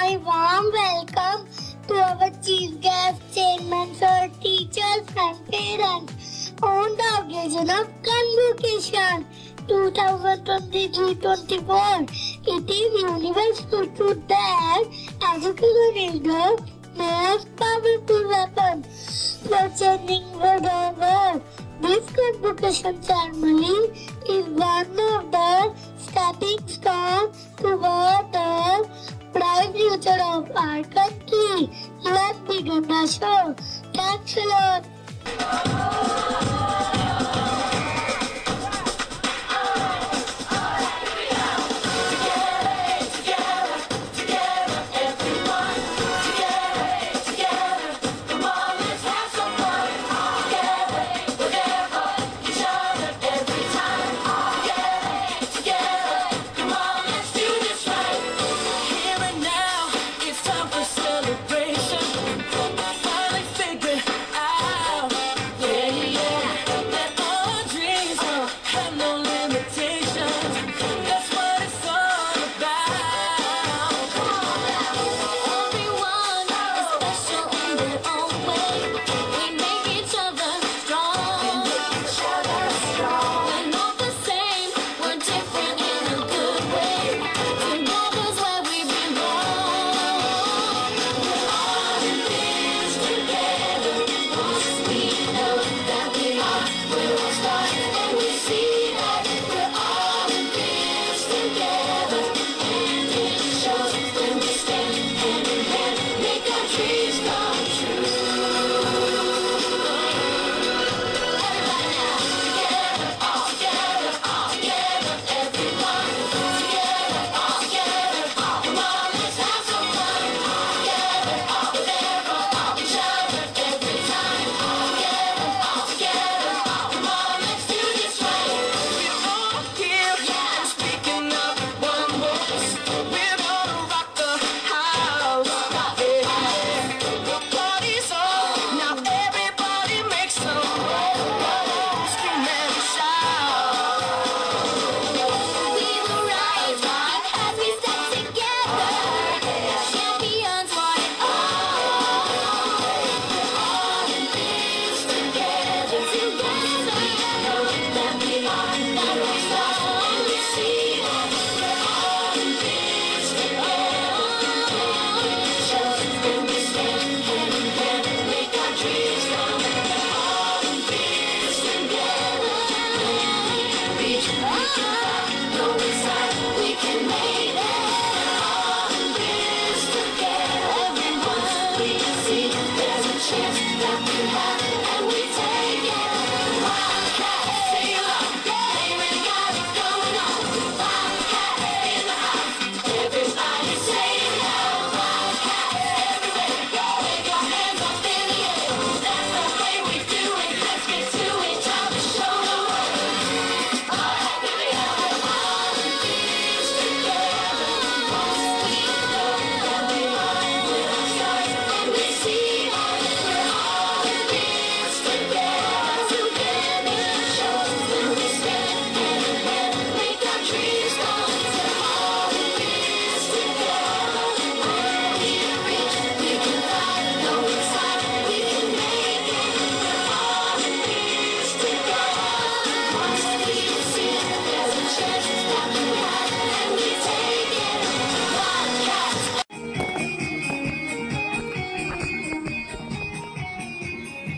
very warm welcome to our chief guest, chairman, sir, teachers and parents on the occasion of Convocation 2023-24. It is universal truth that education is the most powerful weapon for changing the world. This convocation ceremony is one of the stepping stones toward the bright future of our country. Let's begin the show. Thanks a lot.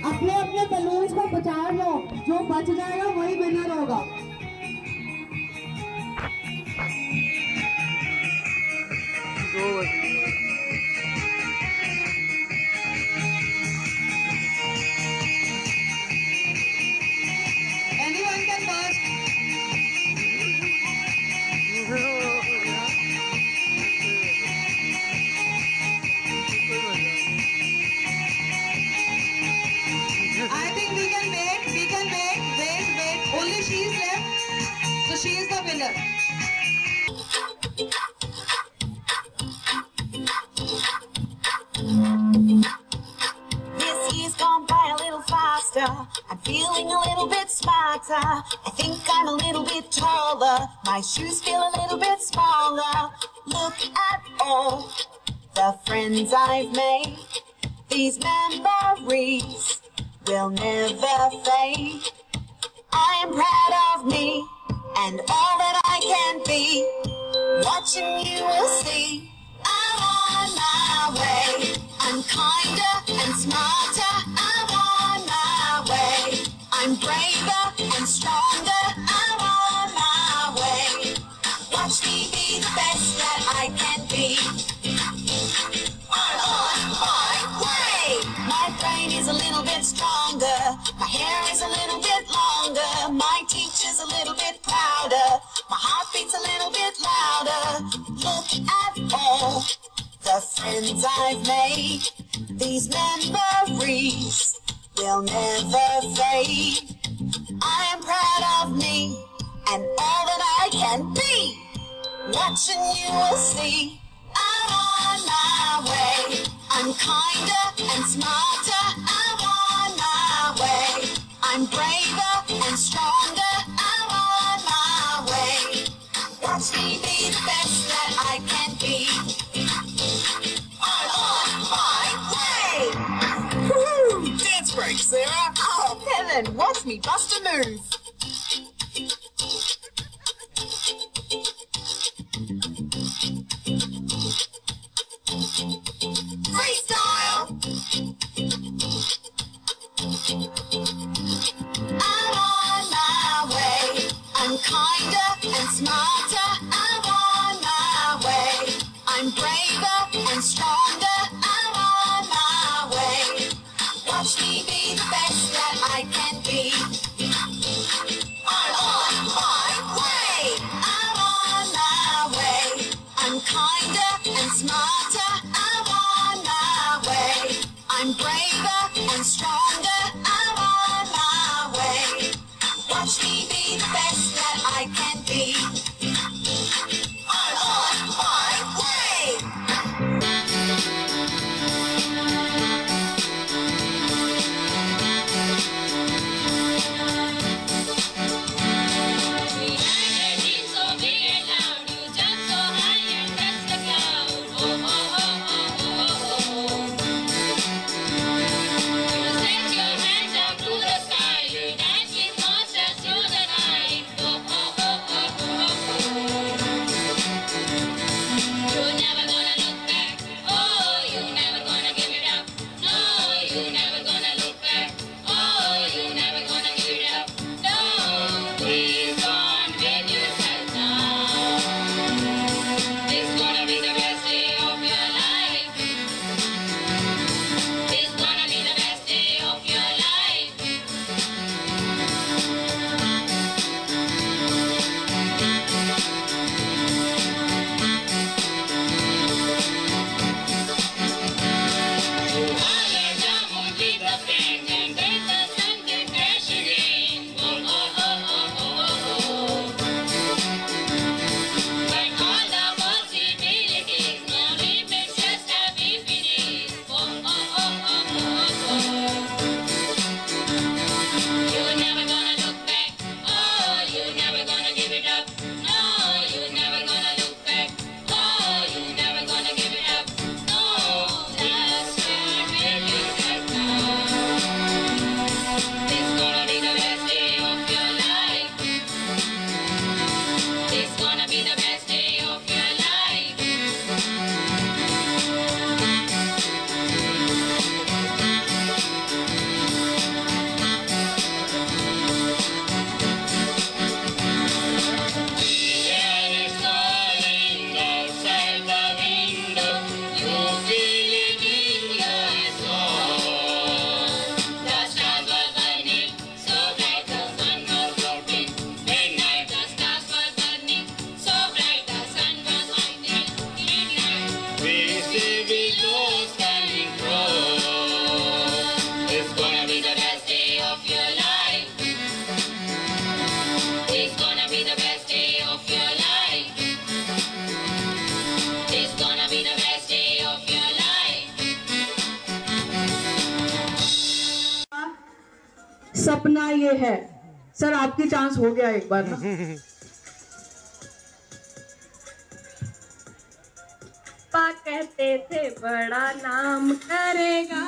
अपने अपने balloons को बचा लो, जो बच जाएगा वही winner होगा। Anyone can burst. I think we can wait, wait. Only she is left, so she is the winner. This year's gone by a little faster. I'm feeling a little bit smarter. I think I'm a little bit taller. My shoes feel a little bit smaller. Look at all the friends I've made. These memories will never fade. I am proud of me and all that I can be. Watching you will see I'm on my way. I'm kinder and smarter. I'm on my way. I'm braver and stronger. I'm on my way. Watch me be the best that I can be. I'm on my way. My brain is a little bit stronger. My hair is a little bit longer. My teacher's a little bit prouder. My heartbeat's a little bit louder. Look at all the friends I've made. These memories will never fade. I am proud of me and all that I can be. Watching you will see I'm on my way. I'm kinder and smarter. I'm on my way. I'm braver and stronger. I'm on my way. Watch me be the best that I can be. I'm on my way. Woohoo! Dance break, Sarah. Oh, Helen, watch me bust a move. Freestyle! I'm on my way. I'm kinder and smarter. I'm on my way. I'm braver and stronger. I'm on my way. Watch me be the best that I can be. I'm on my way. I'm on my way. I'm kinder and smarter. I'm on my way. I'm braver and stronger. I'm on my way. Watch me be the best that I can be. I'm on my way. सपना ये है। Sir आपकी chance हो गया एक बार ना। पापा कहते थे बड़ा नाम करेगा।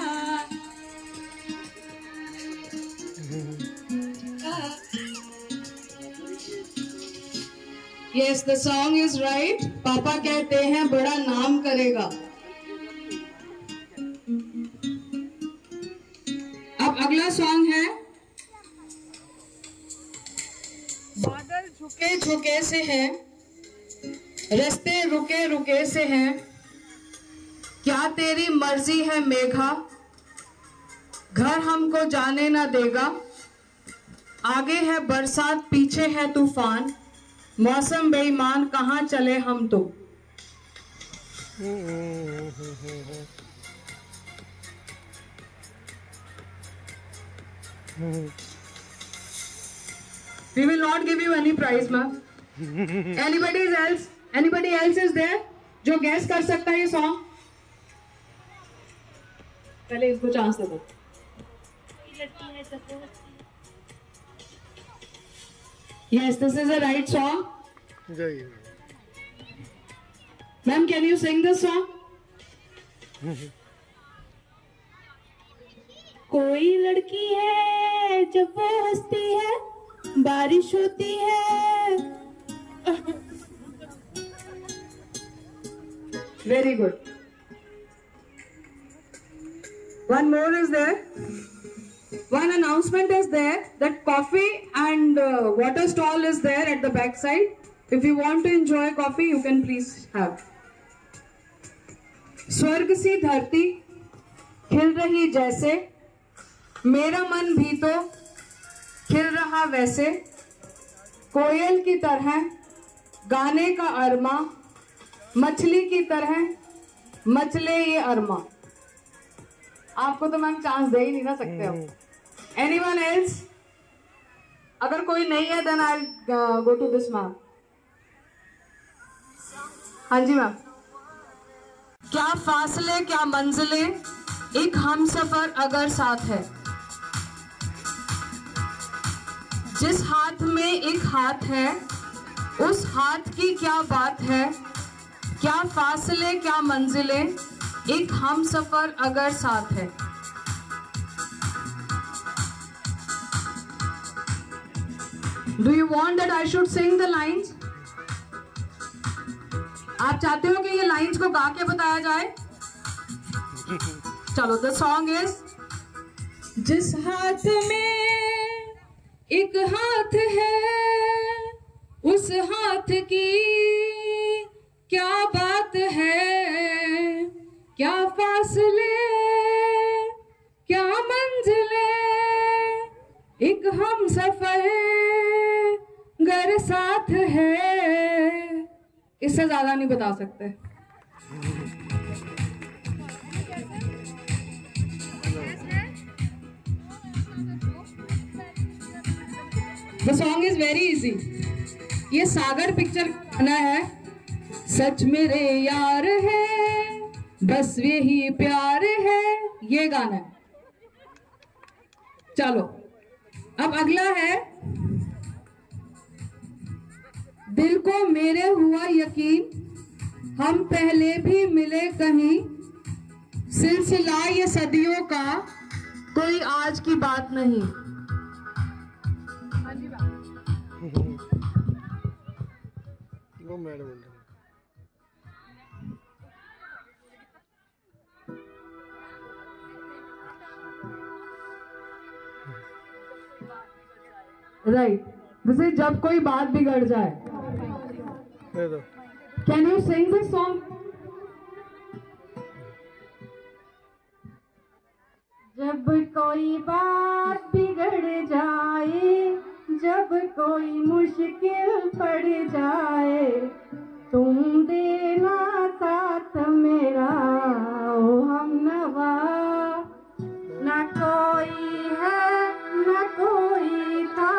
Yes, the song is right. पापा कहते हैं बड़ा नाम करेगा। अब अगला सॉन्ग है बादल झुके झुके से है, रास्ते रुके रुके से हैं, क्या तेरी मर्जी है मेघा, घर हमको जाने ना देगा, आगे है बरसात पीछे है तूफान, मौसम बेईमान कहाँ चले हम तो। We will not give you any prize, ma'am. Anybody else is there जो गैस कर सकता है ये सॉन्ग? पहले इसको चांस दे दो। Yes, this is a right song. Ma'am, can you sing this song? कोई लड़की है जब वो हंसती है बारिश होती है। Very good. One more is there. One announcement is there that coffee and water stall is there at the back side. If you want to enjoy coffee, you can please have. स्वर्ग सी धरती खिल रही जैसे, मेरा मन भी तो खिल रहा वैसे, कोयल की तरह गाने का अरमा, मछली की तरह मचले ये अरमा। आपको तो मैम चांस दे ही नहीं ना सकते हो। Anyone else? अगर कोई नहीं है then I go to this ma'am. हाँ जी मैम। क्या फासले क्या मंजिले, एक हम सफर अगर साथ है, जिस हाथ में एक हाथ है उस हाथ की क्या बात है, क्या फासले क्या मंजिले, एक हम सफर अगर साथ है। Do you want that I should sing the lines? आप चाहते हो कि ये लाइंस को गा के बताया जाए? चलो, the song is जिस हाथ में एक हाथ है उस हाथ की क्या बात है, क्या फासले क्या मंजिले, एक हम सफर गर साथ है। इससे ज्यादा नहीं बता सकते। The song is very easy. ये सागर पिक्चर गाना है। सच मेरे यार है बस यही प्यार है, ये गाना है। चलो, अब अगला है दिल को मेरे हुआ यकीन, हम पहले भी मिले कहीं, सिलसिला ये सदियों का कोई आज की बात नहीं। राइट, जैसे जब कोई बात बिगड़ जाए। Can you sing this song? जब कोई बात बिगड़ जाए, जब कोई मुश्किल पड़ जाए, तुम देना साथ मेरा ओ हमनवा। न कोई है न कोई था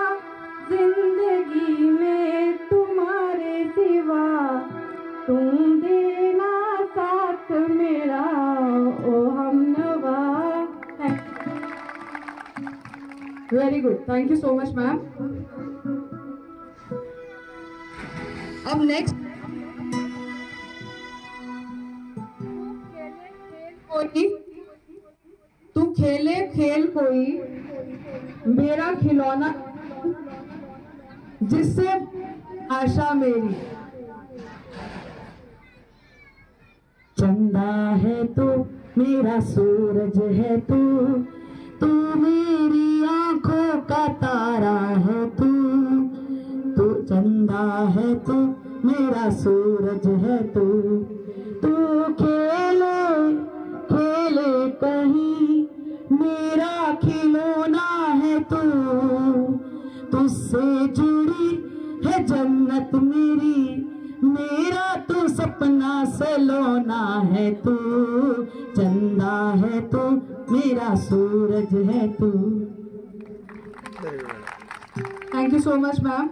जिंदगी में तुम्हारे सिवा, तुम देना साथ मेरा ओ हमनवा। Very good, thank you so much ma'am. अब नेक्स्ट खेले खेल कोई मेरा खिलौना, जिससे आशा मेरी। चंदा है तू मेरा सूरज है तू, तू मेरी आंखों का तारा है तू, तू चंदा है तू मेरा सूरज है तू, तू खेले खेले कहीं मेरा खिलौना है तू, तुझसे जुड़ी है जन्नत मेरी, मेरा तू सपना सलोना है तू, चंदा है तू मेरा सूरज है तू। Thank you so much ma'am.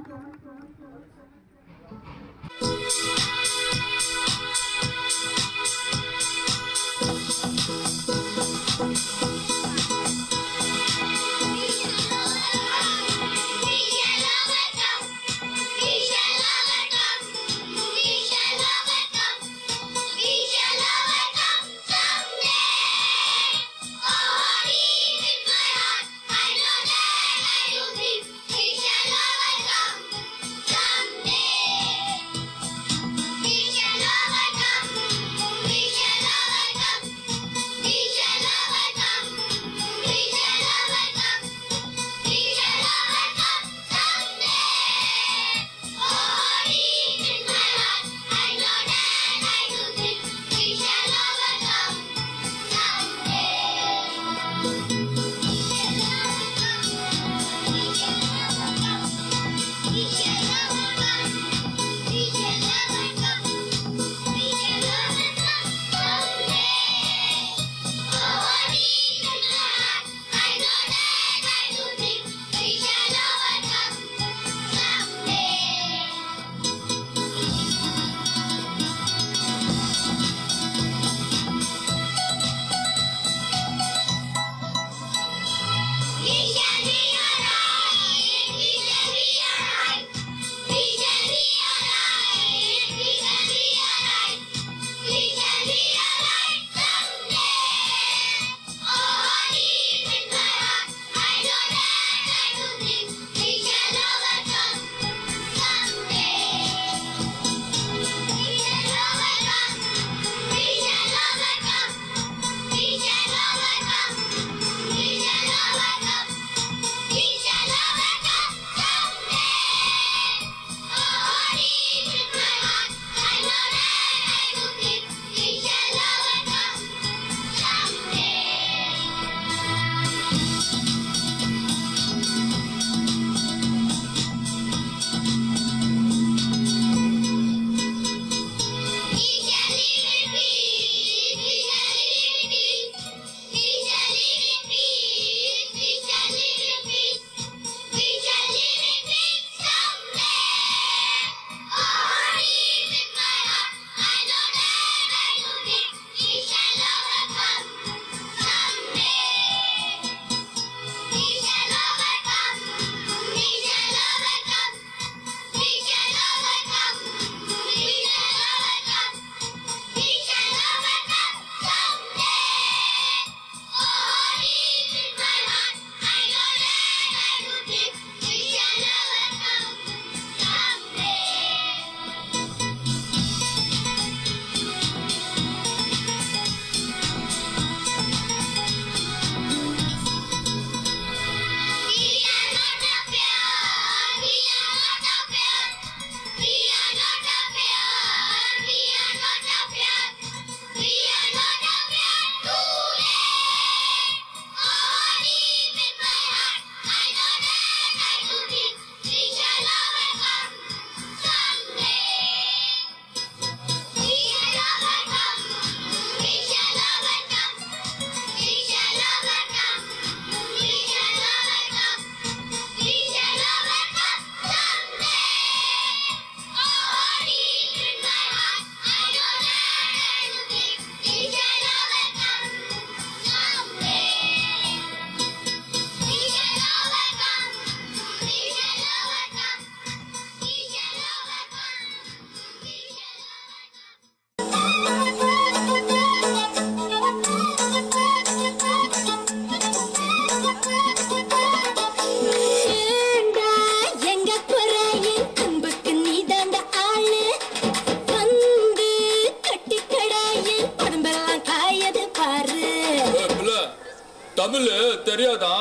Tamil தெரியாதா?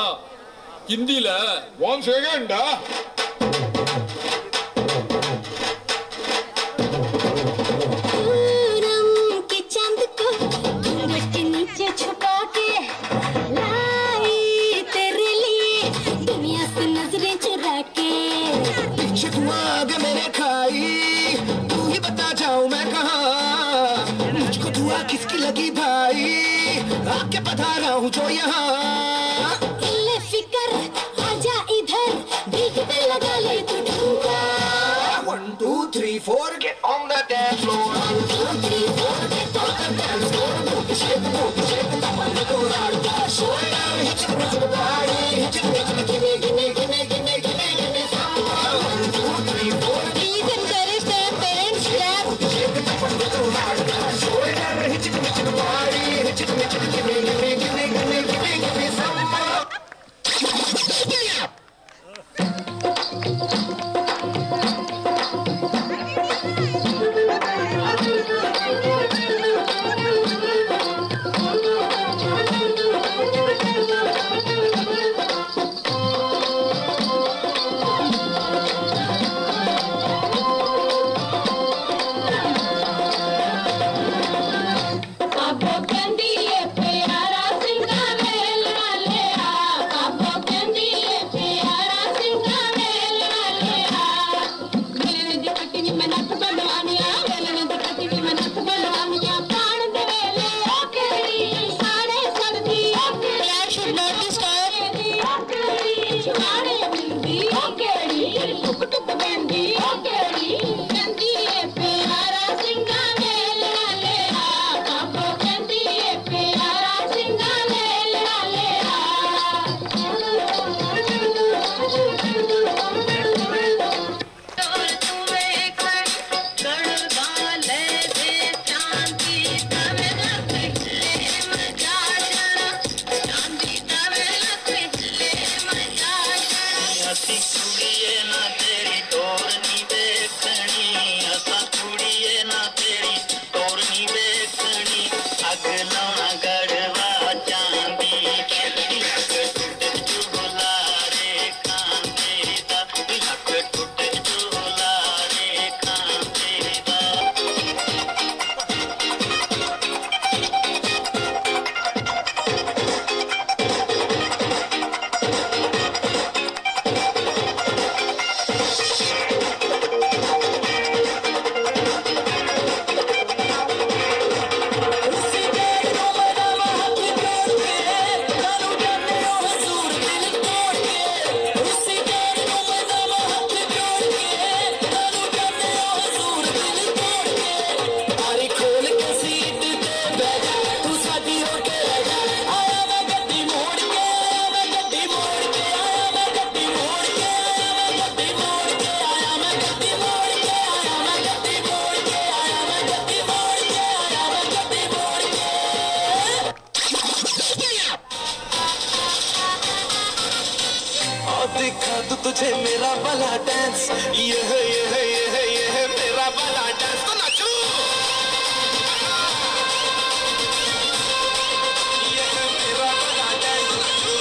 ஹிந்தில 1 செகண்ட். छुपा के लाई तेरे लिए दुनिया से नजरें चुरा के शिकवा दे मेरे खाई तू ही बता जाऊं मैं कहाँ मुझको दुआ किसकी लगी भाई आके बता रहा हूँ जो यहाँ ले फिकर आजा इधर बीट पे लगा ले तू ठुमका 1 2 3 4 get on the dance floor 1 2 3 4 get on the dance floor shake the top of the door shoulder hit the body hit the give me some 1 2 3 4 please encourage the parents clap shake the top of the door shoulder hit the body hit the give me some दिखा दूं तुझे मेरा वाला dance ये है मेरा वाला dance तो नाचो ये है मेरा वाला डांस तो नाचो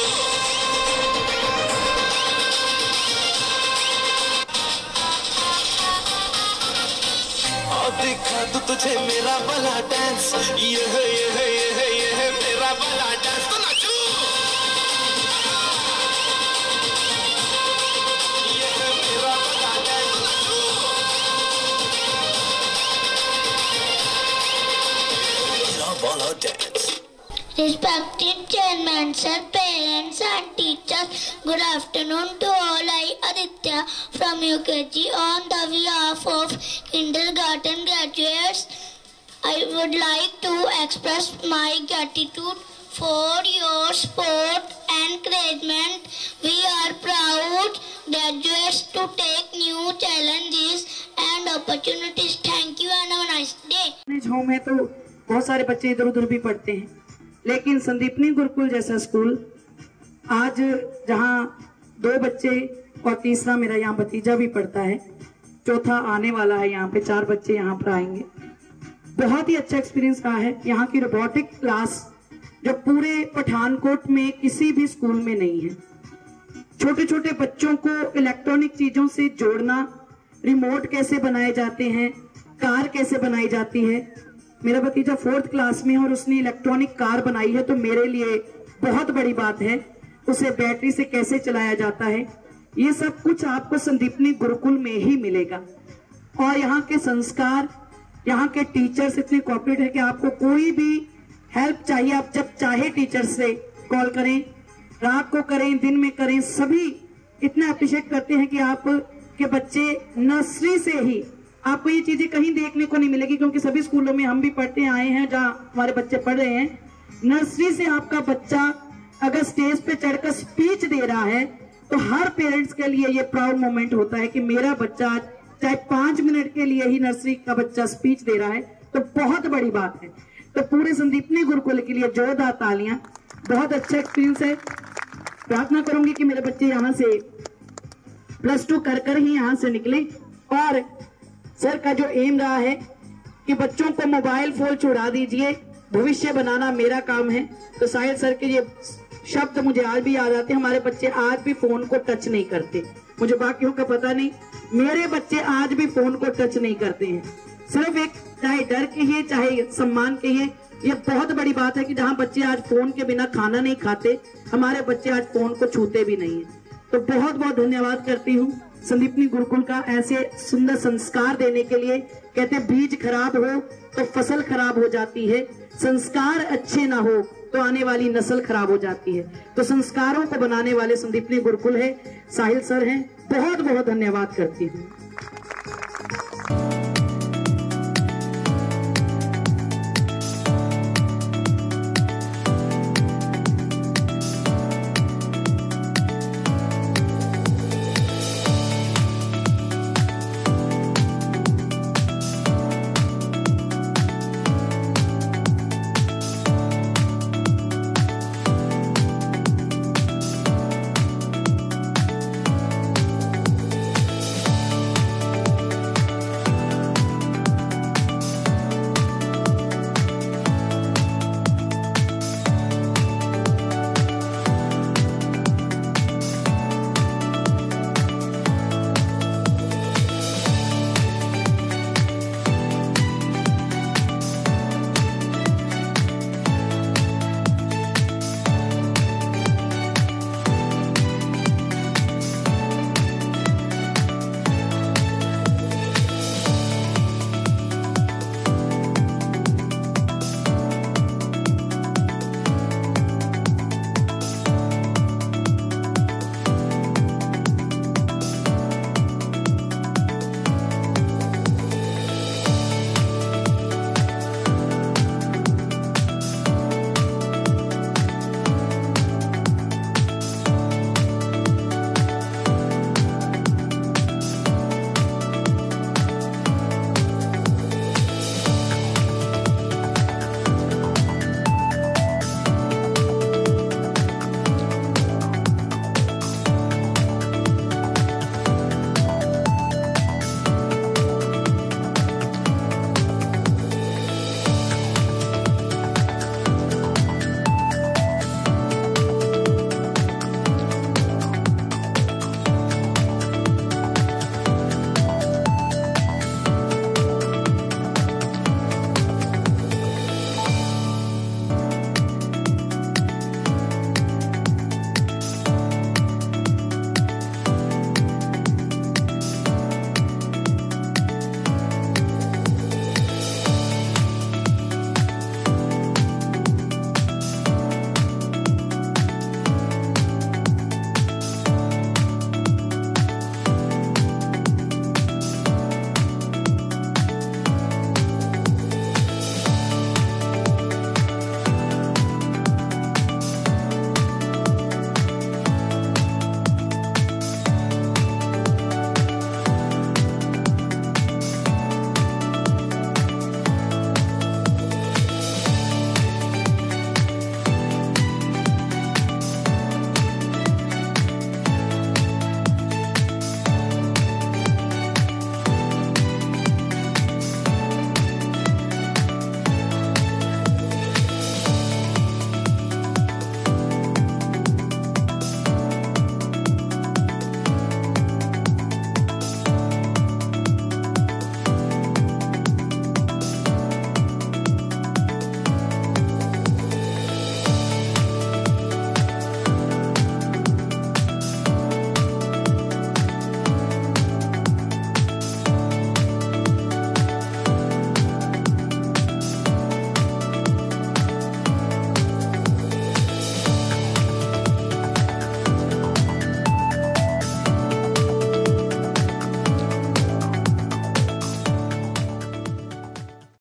दिखा दूं तुझे मेरा वाला डांस ये है मेरा वाला डांस तो नाचो Respected chairman, sir, parents and teachers, good afternoon to all. I, Aditya, from UKG, on the behalf of kindergarten graduates, I would like to express my gratitude for your support and encouragement. We are proud graduates to take new challenges and opportunities. Thank you and have a nice day. Home है तो बहुत सारे बच्चे इधर उधर भी पढ़ते हैं, लेकिन संदीपनी गुरुकुल जैसा स्कूल आज जहां 2 बच्चे और तीसरा मेरा यहाँ भतीजा भी पढ़ता है, चौथा आने वाला है, यहाँ पे 4 बच्चे यहाँ पर आएंगे। बहुत ही अच्छा एक्सपीरियंस रहा है। यहाँ की रोबोटिक क्लास जो पूरे पठानकोट में किसी भी स्कूल में नहीं है। छोटे छोटे बच्चों को इलेक्ट्रॉनिक चीजों से जोड़ना, रिमोट कैसे बनाए जाते हैं, कार कैसे बनाई जाती है। मेरा भतीजा 4th क्लास में है और उसने इलेक्ट्रॉनिक कार बनाई है, तो मेरे लिए बहुत बड़ी बात है। उसे बैटरी से कैसे चलाया जाता है, ये सब कुछ आपको संदीपनी गुरुकुल में ही मिलेगा। और यहाँ के संस्कार, यहाँ के टीचर्स इतने कोऑपरेट है कि आपको कोई भी हेल्प चाहिए, आप जब चाहे टीचर से कॉल करें, रात को करें, दिन में करें, सभी इतना अप्रिशिएट करते हैं कि आप के बच्चे नर्सरी से ही, आपको ये चीजें कहीं देखने को नहीं मिलेगी, क्योंकि सभी स्कूलों में हम भी पढ़ते आए हैं जहाँ हमारे बच्चे पढ़ रहे हैं। नर्सरी से आपका बच्चा अगर स्टेज पे चढ़कर स्पीच दे रहा है तो हर पेरेंट्स के लिए ये प्राउड मोमेंट होता है कि मेरा बच्चा चाहे 5 मिनट के लिए ही नर्सरी का बच्चा स्पीच दे रहा है, तो बहुत बड़ी बात है। तो पूरे संदीपनी गुरुकुल के लिए जोरदार तालियां। बहुत अच्छा एक्सपीरियंस है। प्रार्थना करूंगी कि मेरे बच्चे यहाँ से +2 कर ही यहाँ से निकले। और सर का जो एम रहा है कि बच्चों को मोबाइल फोन छुड़ा दीजिए, भविष्य बनाना मेरा काम है, तो साहिल सर के ये शब्द मुझे आज भी याद आते हैं। हमारे बच्चे आज भी फोन को टच नहीं करते, मुझे बाकियों का पता नहीं, मेरे बच्चे आज भी फोन को टच नहीं करते हैं। सिर्फ एक चाहे डर कहिए चाहे सम्मान कहिए, ये बहुत बड़ी बात है कि जहाँ बच्चे आज फोन के बिना खाना नहीं खाते, हमारे बच्चे आज फोन को छूते भी नहीं है। तो बहुत बहुत धन्यवाद करती हूँ संदीपनी गुरुकुल का ऐसे सुंदर संस्कार देने के लिए। कहते बीज खराब हो तो फसल खराब हो जाती है, संस्कार अच्छे ना हो तो आने वाली नस्ल खराब हो जाती है। तो संस्कारों को बनाने वाले संदीपनी गुरुकुल है, साहिल सर हैं, बहुत बहुत धन्यवाद करती हूँ।